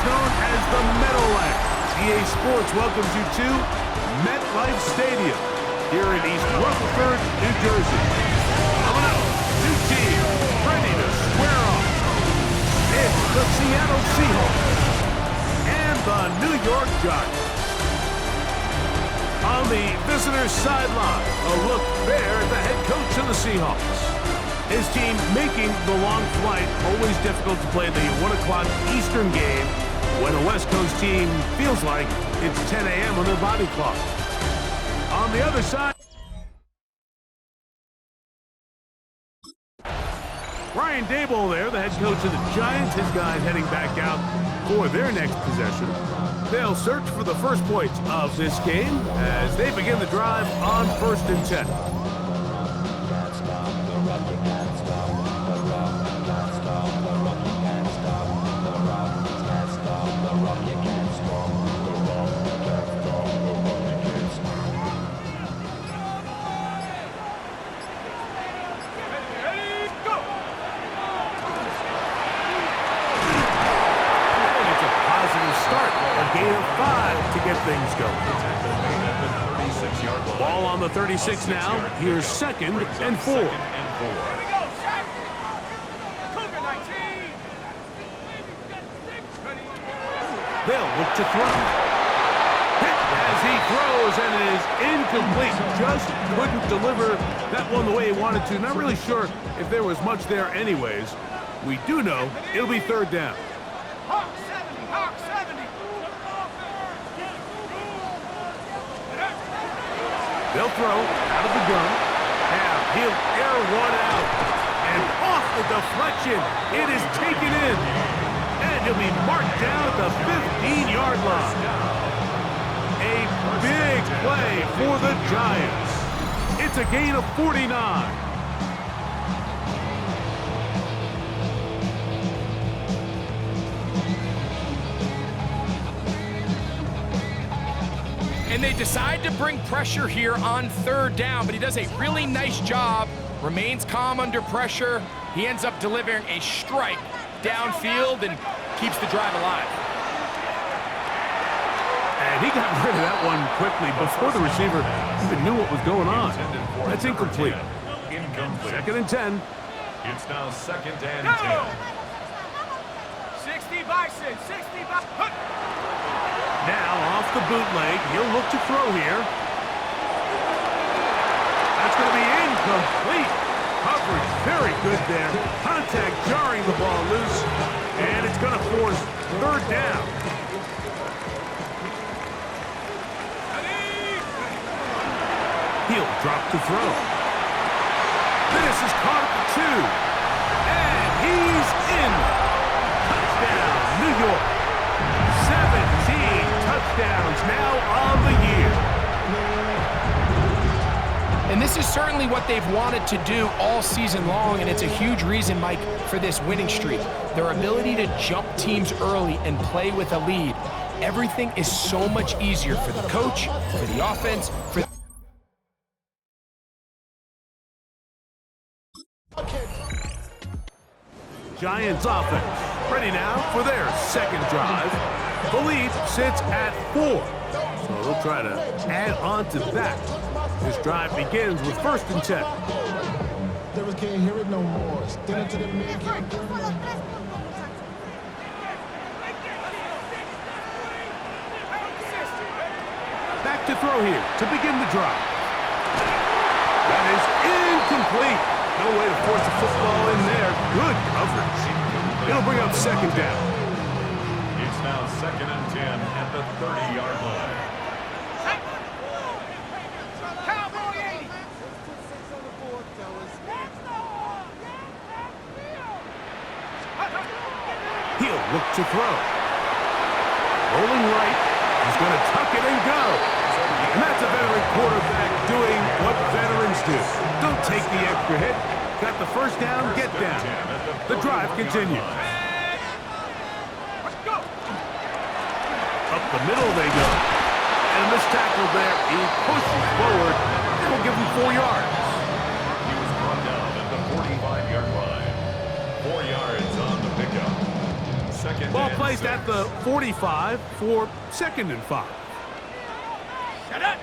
known as the Meadowlands. EA Sports welcomes you to MetLife Stadium here in East Rutherford, New Jersey. Coming up, two teams ready to square off. It's the Seattle Seahawks and the New York Giants. On the visitor's sideline, a look there at the head coach of the Seahawks. His team making the long flight, always difficult to play the 1 o'clock Eastern game when a West Coast team feels like it's 10 a.m. on their body clock. On the other side, Brian Daboll there, the head coach of the Giants. His guys heading back out for their next possession. They'll search for the first points of this game as they begin the drive on 1st and 10. Gain of 5 to get things going. Ball on the 36 now. Here's 2nd and 4. They'll look to throw. Hit as he throws, and it is incomplete. Just couldn't deliver that one the way he wanted to. Not really sure if there was much there anyways. We do know it'll be 3rd down. They'll throw out of the gun. Now he'll air one out. And off the deflection, it is taken in. And he'll be marked down at the 15-yard line. A big play for the Giants. It's a gain of 49. And they decide to bring pressure here on 3rd down, but he does a really nice job, remains calm under pressure. He ends up delivering a strike downfield and keeps the drive alive. And he got rid of that one quickly before the receiver even knew what was going on. That's incomplete. 2nd and 10. It's now 2nd and 10. 60 Bison, 60 Bison. Now off the bootleg, he'll look to throw here. That's going to be incomplete. Coverage very good there. Contact jarring the ball loose, and it's going to force 3rd down. He'll drop to throw. This is caught at the 2, and he's in. Touchdown, New York. 17 touchdowns now on the year. And this is certainly what they've wanted to do all season long, and it's a huge reason, Mike, for this winning streak. Their ability to jump teams early and play with a lead. Everything is so much easier for the coach, for the offense, for Giants offense ready now for their 2nd drive. The lead sits at 4, so they'll try to add on to that. This drive begins with 1st and 10. They can't hear it no more. Stand into the man, can't do it. Back to throw here to begin the drive. That is incomplete. No way to force the football in there. Good coverage. It'll bring up 2nd down. It's now 2nd and 10 at the 30-yard line. Cowboy 80. He'll look to throw. Rolling right. He's going to tuck it and go. And that's a veteran quarterback doing what veterans do. Don't take the extra hit. Got the 1st down, get down. The drive continues. Up the middle they go. And a missed tackle there. He pushes forward. And will give him 4 yards. He was brought down at the 45-yard line. 4 yards on the pickup. second Ball and placed 6. at the 45 for 2nd and 5. Shut up.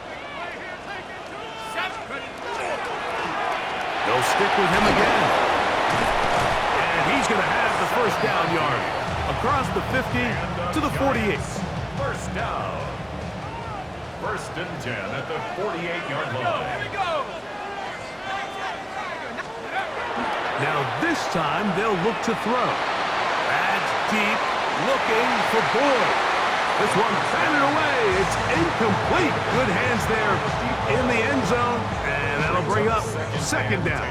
They'll stick with him again. And he's going to have the first down yard across the 50 to the 48. First down. 1st and 10 at the 48-yard Here line. we go. Now this time they'll look to throw. That's deep, looking for Boyd. This one batted away. It's incomplete. Good hands there in the end zone, and that'll bring up 2nd down.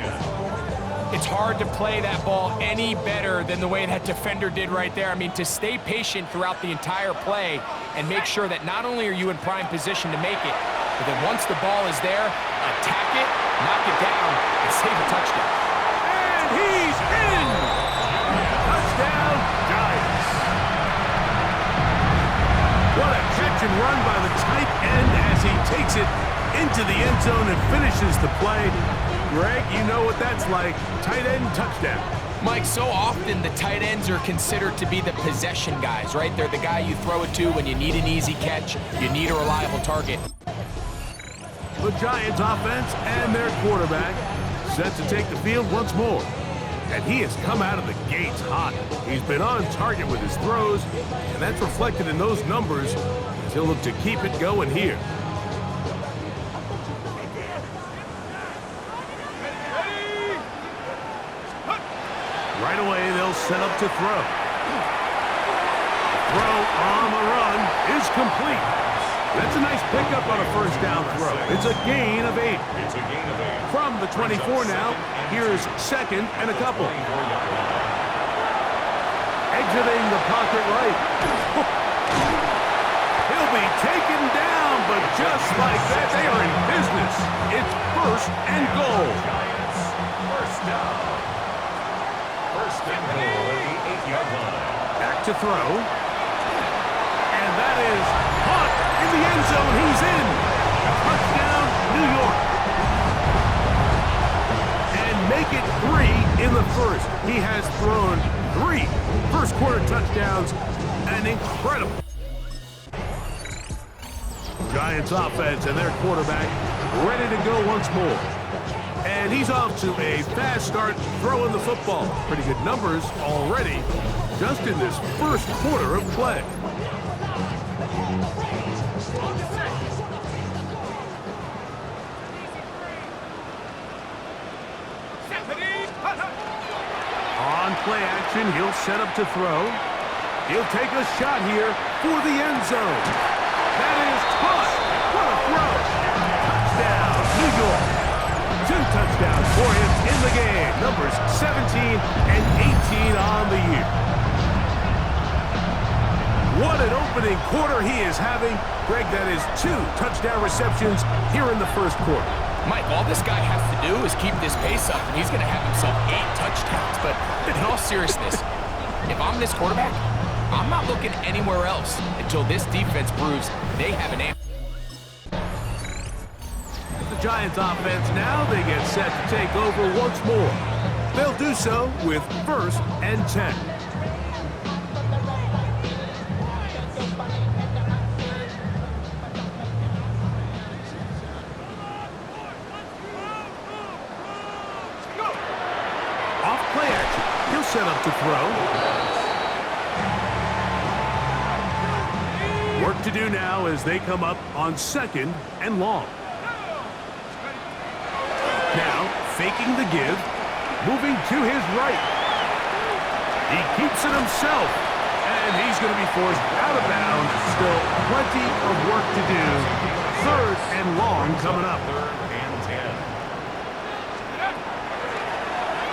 It's hard to play that ball any better than the way that defender did right there. I mean, to stay patient throughout the entire play and make sure that not only are you in prime position to make it, but then once the ball is there, attack it, knock it down, and save a touchdown. And he's in! Touchdown, Giants. What a catch and run by the tight end as he takes it into the end zone and finishes the play. Greg, you know what that's like. Tight end touchdown. Mike, so often the tight ends are considered to be the possession guys, right? They're the guy you throw it to when you need an easy catch, you need a reliable target. The Giants offense and their quarterback set to take the field once more. And he has come out of the gates hot. He's been on target with his throws, and that's reflected in those numbers as he'll look to keep it going here. Right away, they'll set up to throw. The throw on the run is complete. That's a nice pickup on a first down throw. It's a gain of 8. It's a gain of 8. From the 24 now, here's 2nd and a couple. Exiting the pocket right. He'll be taken down, but just like that, they are in business. It's 1st and goal. Giants, first down. 1st and goal at the 8-yard line. Back to throw. And that is caught in the end zone. He's in. Touchdown, New York. And make it 3 in the 1st. He has thrown 3 first-quarter touchdowns. An incredible. Giants offense and their quarterback ready to go once more. And he's off to a fast start throwing the football. Pretty good numbers already just in this first quarter of play. On play action, he'll set up to throw. He'll take a shot here for the end zone. That is caught. What a throw. Touchdown, New York. 2 touchdowns for him in the game. Numbers 17 and 18 on the year. What an opening quarter he is having. Greg, that is 2 touchdown receptions here in the first quarter. Mike, all this guy has to do is keep this pace up, and he's going to have himself 8 touchdowns. But in all seriousness, if I'm this quarterback, I'm not looking anywhere else until this defense proves they have an answer. The Giants offense now, they get set to take over once more. They'll do so with 1st and 10. Off play action, he'll set up to throw. Work to do now as they come up on 2nd and long. Now, faking the give, moving to his right. He keeps it himself, and he's going to be forced out of bounds. Still plenty of work to do. 3rd and long coming up. 3rd and 10.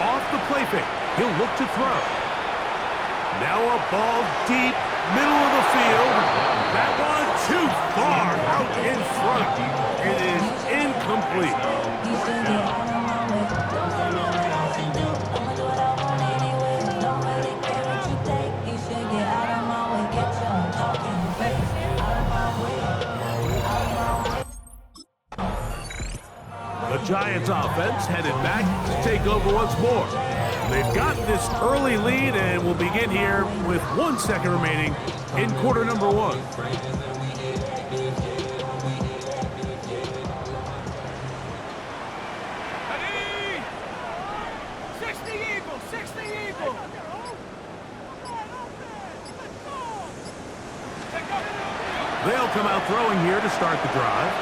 Off the play fake, he'll look to throw. Now a ball deep, middle of the field. That one too far out in front. It is incomplete. The Giants offense headed back to take over once more. They've got this early lead, and we'll begin here with 1 second remaining in quarter number 1. Ready? 60 Eagle, 60 Eagle. They'll come out throwing here to start the drive.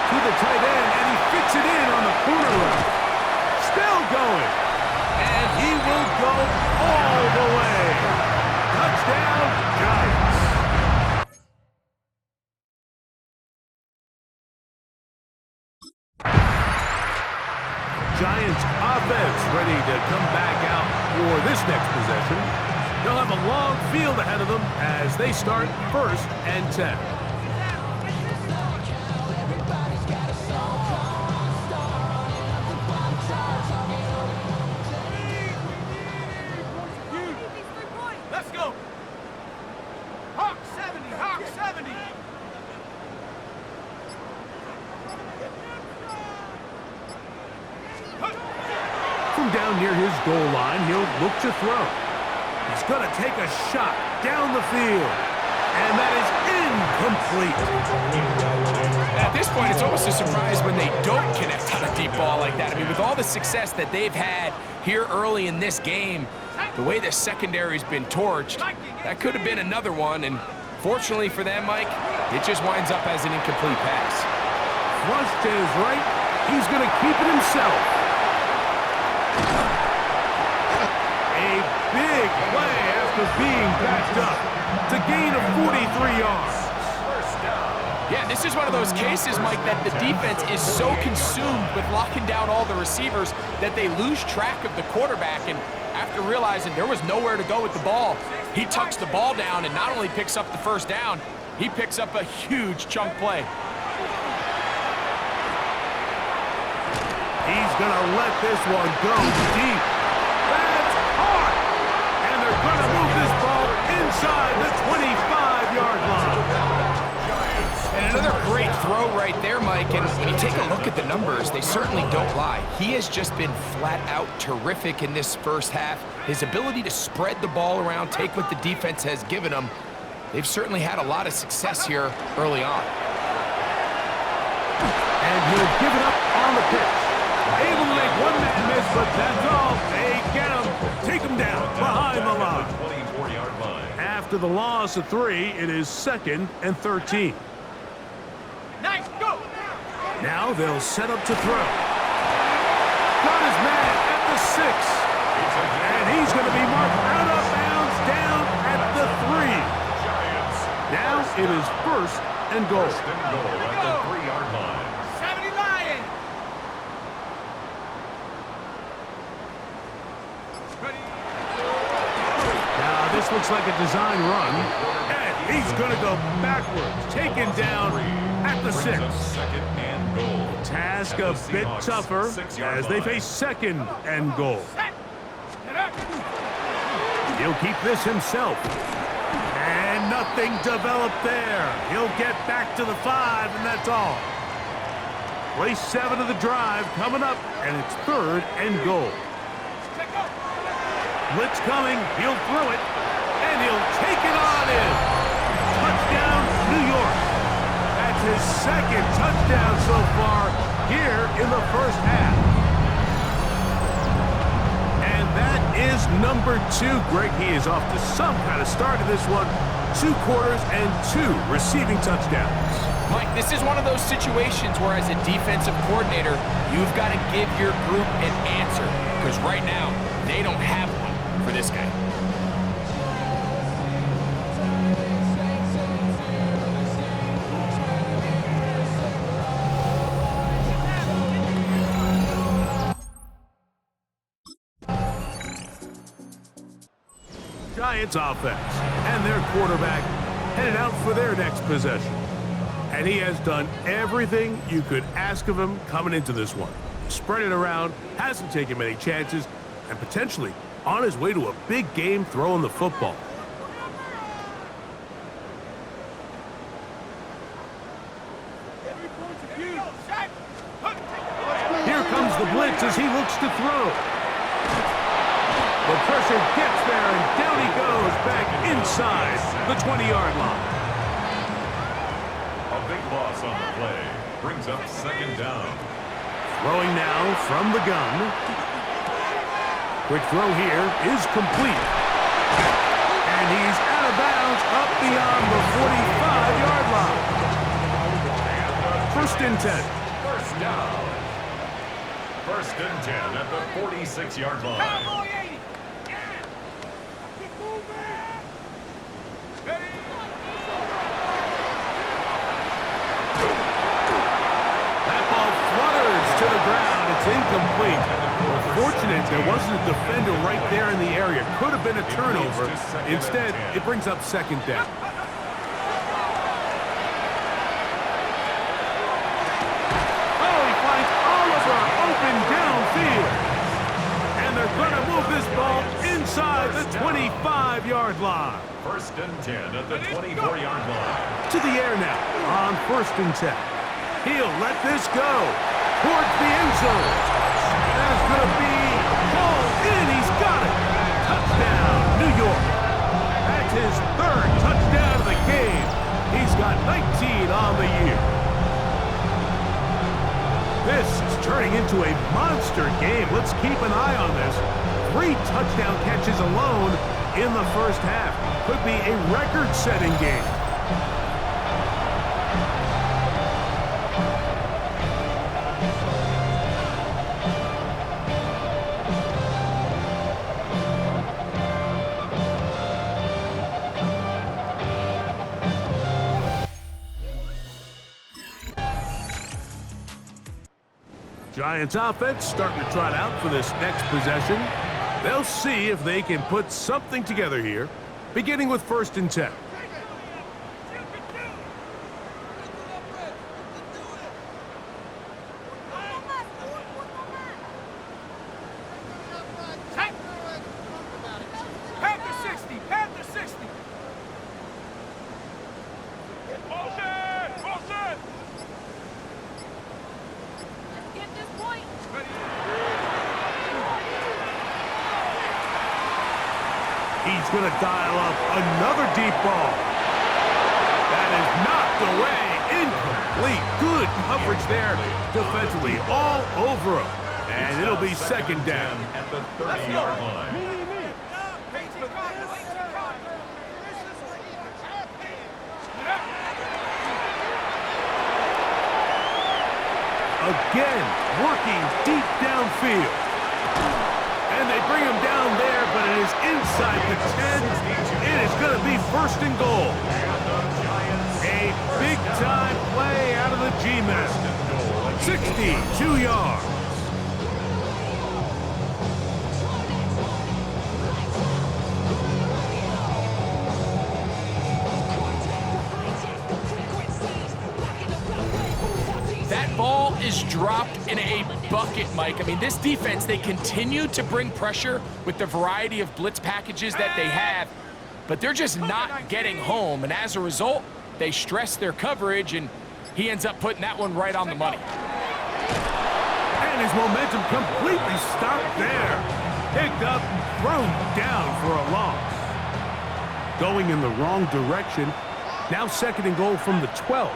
To the tight end, and he fits it in on the corner route. Still going. And he will go all the way. Touchdown, Giants. Giants offense ready to come back out for this next possession. They'll have a long field ahead of them as they start 1st and 10. Let's go. Hawk 70, Hawk 70. From down near his goal line, he'll look to throw. He's going to take a shot down the field. And that is incomplete. At this point, it's almost a surprise when they don't connect on a deep ball like that. I mean, with all the success that they've had here early in this game, the way the secondary's been torched, that could have been another one. And fortunately for them, Mike, it just winds up as an incomplete pass. Flush to his right. He's going to keep it himself. A big play after being backed up to gain of 43 yards. Yeah, this is one of those cases, Mike, that the defense is so consumed with locking down all the receivers that they lose track of the quarterback. And after realizing there was nowhere to go with the ball, he tucks the ball down and not only picks up the 1st down, he picks up a huge chunk play. He's going to let this one go deep. That's hard. And they're going to move this ball inside the 25-yard line. And another great throw right there, Mike. And when you take a look at the numbers, they certainly don't lie. He has just been flat out terrific in this first half. His ability to spread the ball around, take what the defense has given him, they've certainly had a lot of success here early on. And he'll give it up on the pitch. Able to make one man miss, but that's all. They get him. Take him down behind the line. 24-yard line. After the loss of 3, it is 2nd and 13. Nice, go. Now they'll set up to throw. Got his man at the 6. And he's going to be marked out of bounds down at the 3. Now it is 1st and goal. First and goal at the 3-yard line. 70 Lion. Ready. Now this looks like a design run. And he's going to go backwards. Taken down at the 6. 2nd and goal. Task a bit tougher as they face 2nd and goal. He'll keep this himself. And nothing developed there. He'll get back to the 5, and that's all. Play 7 of the drive coming up, and it's 3rd and goal. Blitz coming. He'll throw it, and he'll take it on in. Touchdown, New York. That's his 2nd touchdown so far here in the first half. And that is number 2. Greg, he is off to some kind of start in this one. 2 quarters and 2 receiving touchdowns. Mike, this is one of those situations where as a defensive coordinator, you've got to give your group an answer. Because right now, they don't have one for this guy. Giants offense and their quarterback headed out for their next possession. And he has done everything you could ask of him coming into this one. Spread it around, hasn't taken many chances, and potentially on his way to a big game throwing the football. Here comes the blitz as he looks to throw. pressure gets there, and down he goes back inside the 20-yard line. A big loss on the play. Brings up second down. Throwing now from the gun. Quick throw here is complete. And he's out of bounds up beyond the 45-yard line. First and 10. First down. First and 10 at the 46-yard line. Cowboy 80. That ball flutters to the ground. It's incomplete. Fortunate there wasn't a defender right there in the area. Could have been a turnover. Instead, it brings up second down. Oh, he finds Oliver open downfield. And they're going to move this ball inside the 25-yard line. First and 10 at the 24-yard line. To the air now on first and 10. He'll let this go towards the end zone. That's going to be called in. He's got it. Touchdown, New York. That's his third touchdown of the game. He's got 19 on the year. This is turning into a monster game. Let's keep an eye on this. 3 touchdown catches alone in the first half. Could be a record-setting game. Giants offense starting to trot out for this next possession. They'll see if they can put something together here, beginning with first and 10. Panther 60. Panther 60. He's going to dial up another deep ball. That is knocked away. Incomplete. Good coverage there defensively all over him. And it'll be second down. At the 30-yard line. Again, working deep downfield. And they bring him down there, but it is inside the 10. It is going to be first and goal. A big-time play out of the G-Men. 62 yards. That ball is dropped in a bucket, Mike. I mean, this defense, they continue to bring pressure with the variety of blitz packages that they have, but they're just not getting home. And as a result, they stress their coverage, and he ends up putting that one right on the money. And his momentum completely stopped there. Picked up, thrown down for a loss. Going in the wrong direction. Now second and goal from the 12.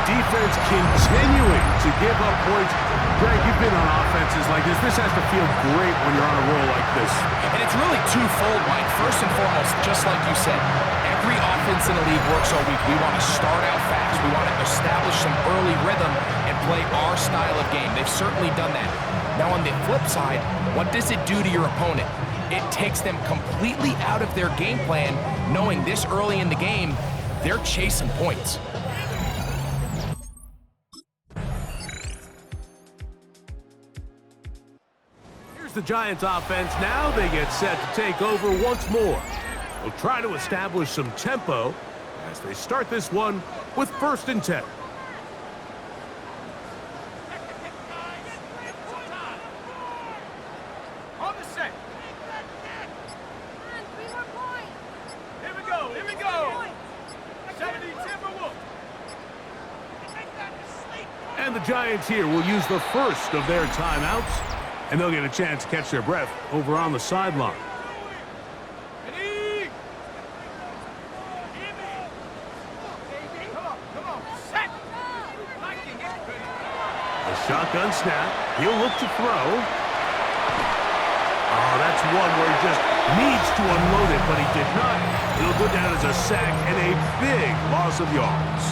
Defense continuing to give up points. Greg, you've been on offenses like this. This has to feel great when you're on a roll like this. And it's really twofold, Mike. First and foremost, just like you said, every offense in the league works all week. We want to start out fast. We want to establish some early rhythm and play our style of game. They've certainly done that. Now, on the flip side, what does it do to your opponent? It takes them completely out of their game plan, knowing this early in the game, they're chasing points. The Giants offense now, they get set to take over once more. They'll try to establish some tempo as they start this one with first and 10. On the set. Here we go. 70 Timberwolves. And the Giants here will use the first of their timeouts, and they'll get a chance to catch their breath over on the sideline. Ready? Come on. Set. Liking it. A shotgun snap. He'll look to throw. Oh, that's one where he just needs to unload it, but he did not. It'll go down as a sack and a big loss of yards.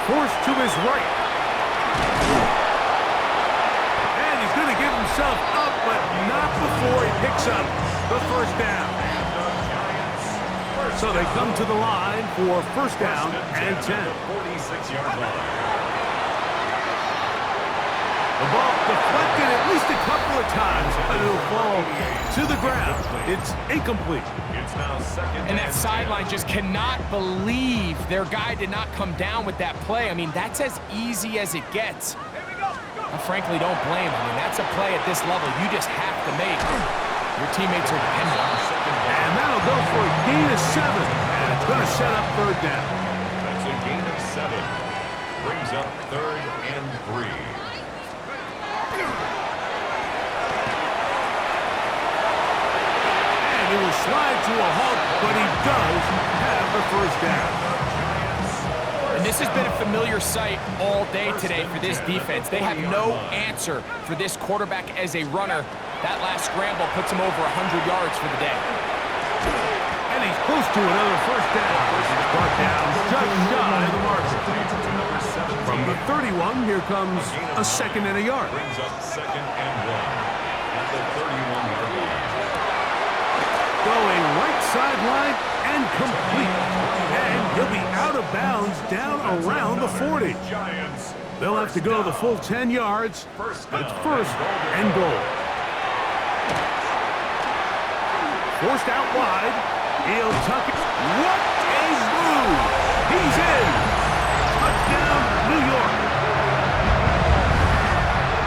Forced to his right. And he's going to give himself up, but not before he picks up the first down. So they come to the line for first down and 10. 46-yard line. The ball deflected at least a couple of times, but it'll fall to the ground. It's incomplete. It's now second. And that sideline just cannot believe their guy did not come down with that play. I mean, that's as easy as it gets. I frankly don't blame him. I mean, that's a play at this level you just have to make. Your teammates are dependent on it. And that'll go for a gain of 7. And it's going to set up third down. That's a gain of 7. Brings up 3rd and 3. And he will slide to a halt, but he does have the first down. And this has been a familiar sight all day today for this defense. They have no answer for this quarterback as a runner. That last scramble puts him over 100 yards for the day. And he's close to another first down. He's brought down just shy of the marker. From the 31, here comes a second and a yard. Brings up 2nd and 1 at the 31-yard line. Going right sideline and complete. And he'll be out of bounds down around the 40. Giants. They'll have to go the full 10 yards. It's first and goal. Forced out wide. He'll tuck it. What a move! He's in. Touchdown, New York.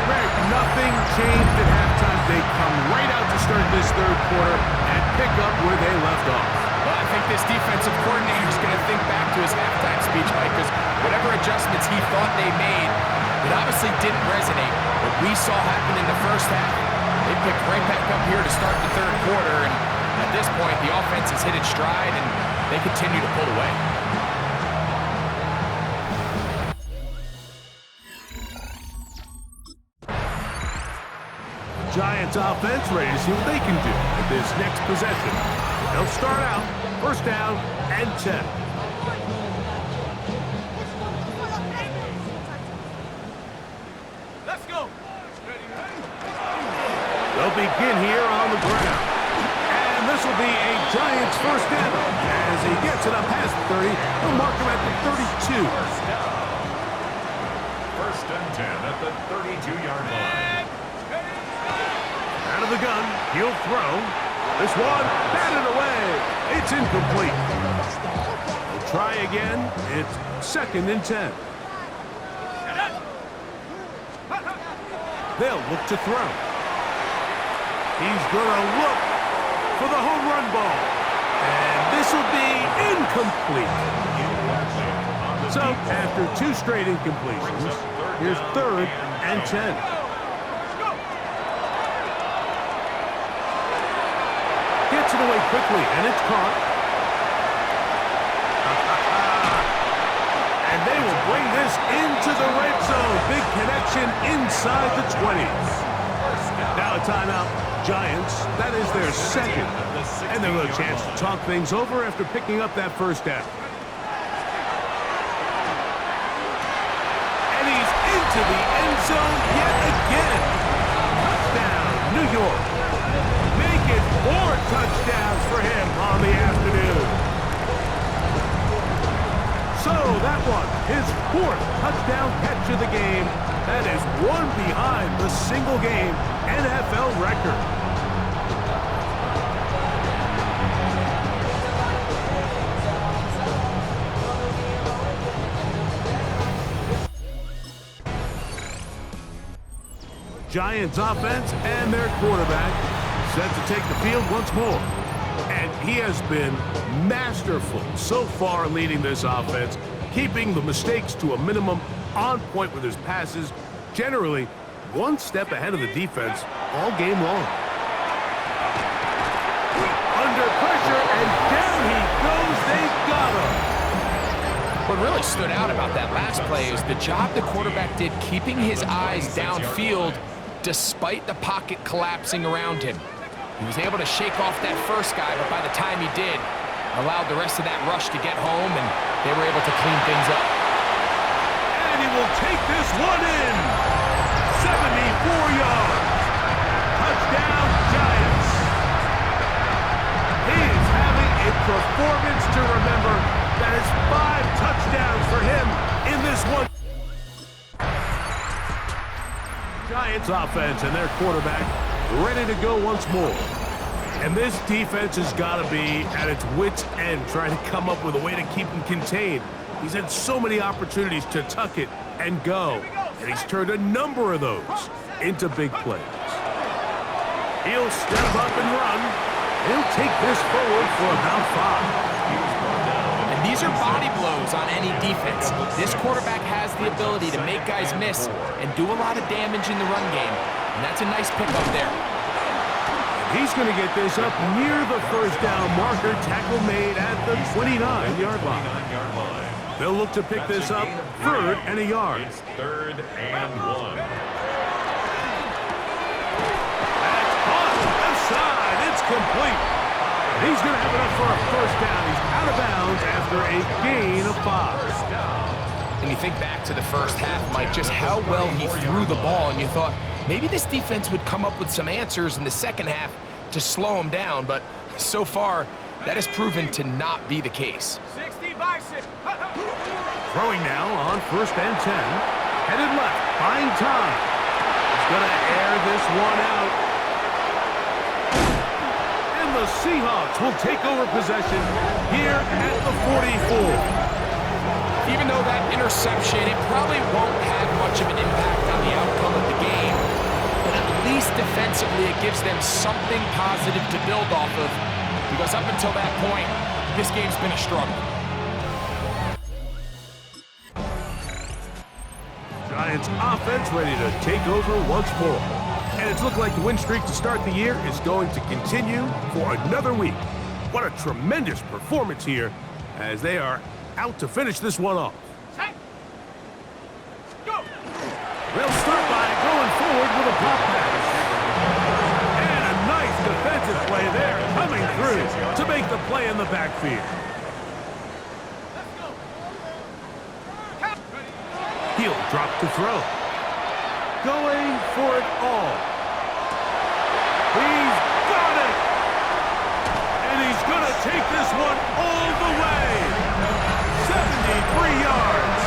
Greg, nothing changed at halftime. They come right out to start this third quarter and pick up where they left off. Well, I think this defensive coordinator is going to think back to his halftime speech, Mike, because whatever adjustments he thought they made, it obviously didn't resonate. What we saw happen in the first half, they picked right back up here to start the third quarter, and at this point, the offense has hit its stride, and they continue to pull away. Giants offense ready to see what they can do with this next possession. They'll start out first down and 10. Let's go. They'll begin here on the ground. And this will be a Giants first down. As he gets it up past the 30, he'll mark him at the 32. First and 10 at the 32-yard line. Out of the gun, he'll throw. This one, batted away. It's incomplete. They'll try again. It's second and 10. They'll look to throw. He's going to look for the home run ball. And this will be incomplete. So, after 2 straight incompletions, here's third and 10. Gets it away quickly, and it's caught. And they will bring this into the red zone. Big connection inside the 20s. Now a timeout. Giants, that is their second. And they'll have a chance to talk things over after picking up that first down. And he's into the end zone yet again. Touchdown, New York. Make it 4 touchdowns for him on the afternoon. So that one, his 4th touchdown catch of the game. That is one behind the single-game NFL record. Giants offense and their quarterback set to take the field once more. And he has been masterful so far leading this offense, keeping the mistakes to a minimum, on point with his passes, generally one step ahead of the defense all game long. Under pressure, and down he goes. They got him. What really stood out about that last play is the job the quarterback did keeping his eyes downfield despite the pocket collapsing around him. He was able to shake off that first guy, but by the time he did, allowed the rest of that rush to get home, and they were able to clean things up. And he will take this one in. 74 yards. Touchdown, Giants. He is having a performance to remember. That is 5 touchdowns for him in this one. Giants offense and their quarterback ready to go once more. And this defense has got to be at its wits' end trying to come up with a way to keep him contained. He's had so many opportunities to tuck it and go, and he's turned a number of those into big plays. He'll step up and run. He'll take this forward for about 5. And these are body blows on any defense. This quarterback has the ability to make guys miss and do a lot of damage in the run game. And that's a nice pickup there. And he's going to get this up near the first down marker. Tackle made at the 29-yard line. They'll look to pick this up 3rd and a yard. It's 3rd and 1. That's caught. Left side. It's complete. He's going to have enough for a first down. He's out of bounds after a gain of 5. And you think back to the first half, Mike, just how well he threw the ball, and you thought maybe this defense would come up with some answers in the second half to slow him down, but so far, that has proven to not be the case. 60 bicep. Throwing now on 1st and 10. Headed left, buying time. He's going to air this one out. And the Seahawks will take over possession here at the 44. Even though that interception, it probably won't have much of an impact on the outcome of the game, but at least defensively it gives them something positive to build off of, because up until that point, this game's been a struggle. Giants offense ready to take over once more. And it's looked like the win streak to start the year is going to continue for another week. What a tremendous performance here as they are out to finish this one off. Go. They'll start by going forward with a pop pass. And a nice defensive play there coming through to make the play in the backfield. He'll drop to throw. Going for it all. He's got it! And he's going to take this one all the way. 73 yards.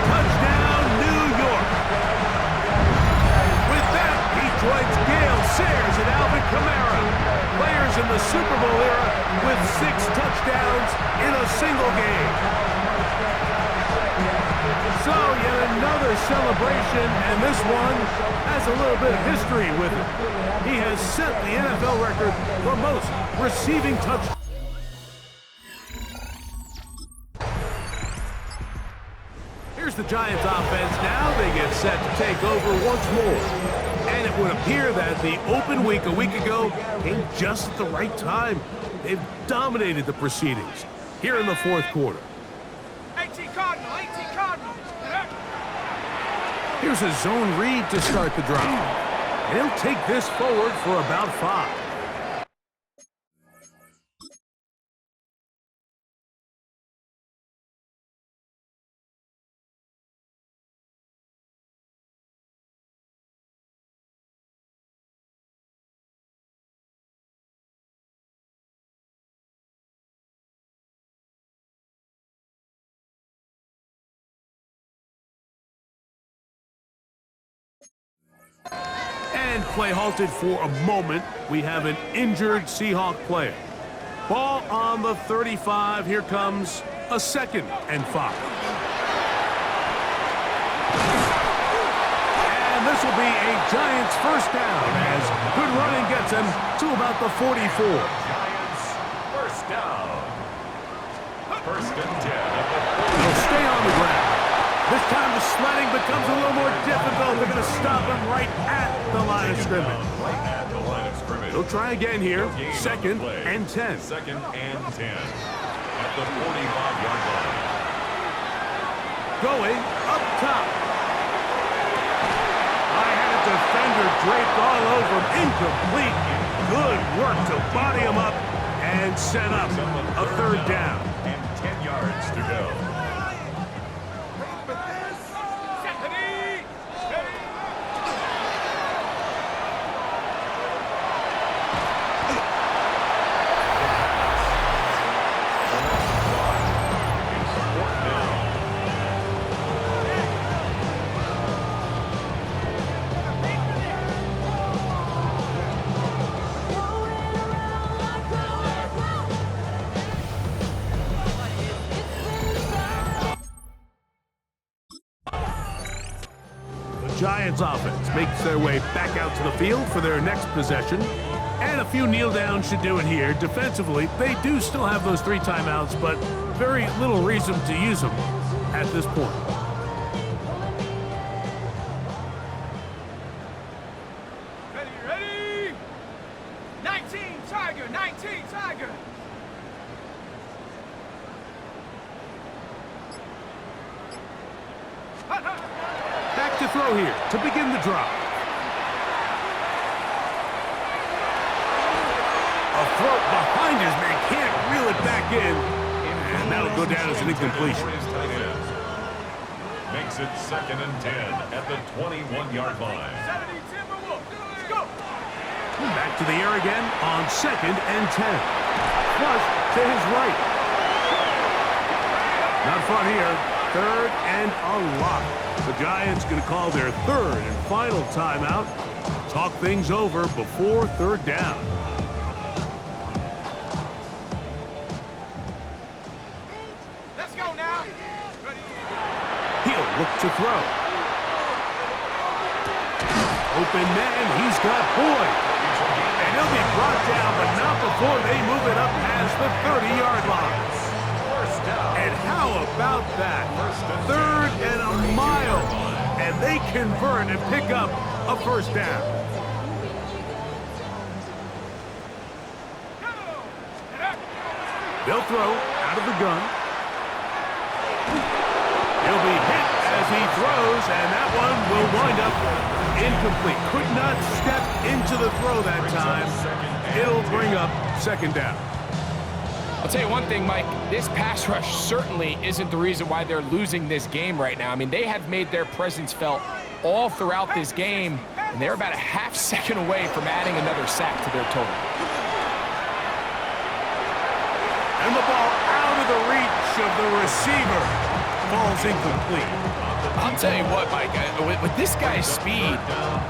Touchdown, New York. With that, he joins Gale Sayers and Alvin Kamara, players in the Super Bowl era with 6 touchdowns in a single game. So, yet another celebration, and this one has a little bit of history with it. He has set the NFL record for most receiving touchdowns. Here's the Giants offense now. They get set to take over once more. And it would appear that the open week a week ago came just at the right time. They've dominated the proceedings here in the 4th quarter. 18 Cardinal, 18 Cardinal. Here's a zone read to start the drive. And he'll take this forward for about 5. And play halted for a moment. We have an injured Seahawk player. Ball on the 35. Here comes a 2nd and 5. And this will be a Giants first down as good running gets him to about the 44. Giants first down. First and 10 at the 40. He'll stay on the ground. This time the sledding becomes a little more difficult. They're going to stop him right at the line of scrimmage. Right at the line of scrimmage. He'll try again here. Second and 10. Second and 10 at the 45-yard line. Going up top. I had a defender draped all over him. Incomplete. Good work to body him up and set up a third down. And 10 yards to go. Giants offense makes their way back out to the field for their next possession. And a few kneel downs should do it here. Defensively, they do still have those 3 timeouts, but very little reason to use them at this point. Ready? 19, Tiger, 19, Tiger. Back to throw here to begin the drive. A throw behind his man, can't reel it back in. And that'll go down as an incompletion. Makes it second and 10 at the 21-yard line. 70 Timberwolves. Go. Back to the air again on second and 10. Flush to his right. Not fun here. Third and a lot. The Giants going to call their third and final timeout. Talk things over before third down. Let's go now. Ready? He'll look to throw. Open man, he's got Boyd. And he'll be brought down, but not before they move it up past the 30-yard line. And how about that? Third and a mile. And they convert and pick up a first down. They'll throw out of the gun. He'll be hit as he throws, and that one will wind up incomplete. Could not step into the throw that time. It'll bring up second down. I'll tell you one thing, Mike, this pass rush certainly isn't the reason why they're losing this game right now. I mean, they have made their presence felt all throughout this game, and they're about a half second away from adding another sack to their total. And the ball out of the reach of the receiver falls incomplete. I'll tell you what, Mike, with this guy's speed,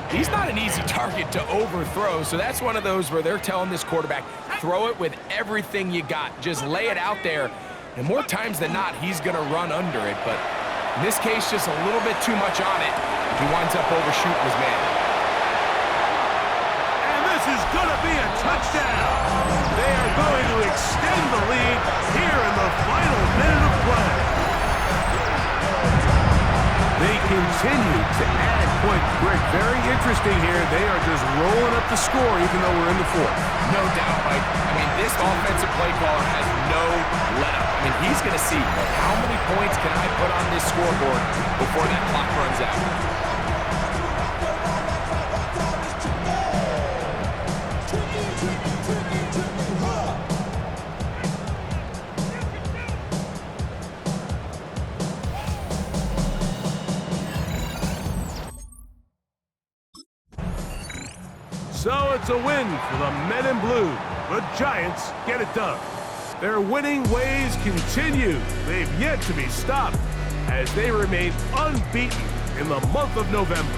he's not an easy target to overthrow, so that's one of those where they're telling this quarterback, throw it with everything you got. Just lay it out there, and more times than not, he's going to run under it, but in this case, just a little bit too much on it. He winds up overshooting his man. And this is going to be a touchdown. They are going to extend the lead here in the final minute of play. They continue to add points. Greg, very interesting here. They are just rolling up the score even though we're in the fourth. No doubt, Mike. I mean, this offensive play caller has no let-up. I mean, he's going to see how many points can I put on this scoreboard before that clock runs out. So it's a win for the Men in Blue. The Giants get it done. Their winning ways continue. They've yet to be stopped as they remain unbeaten in the month of November.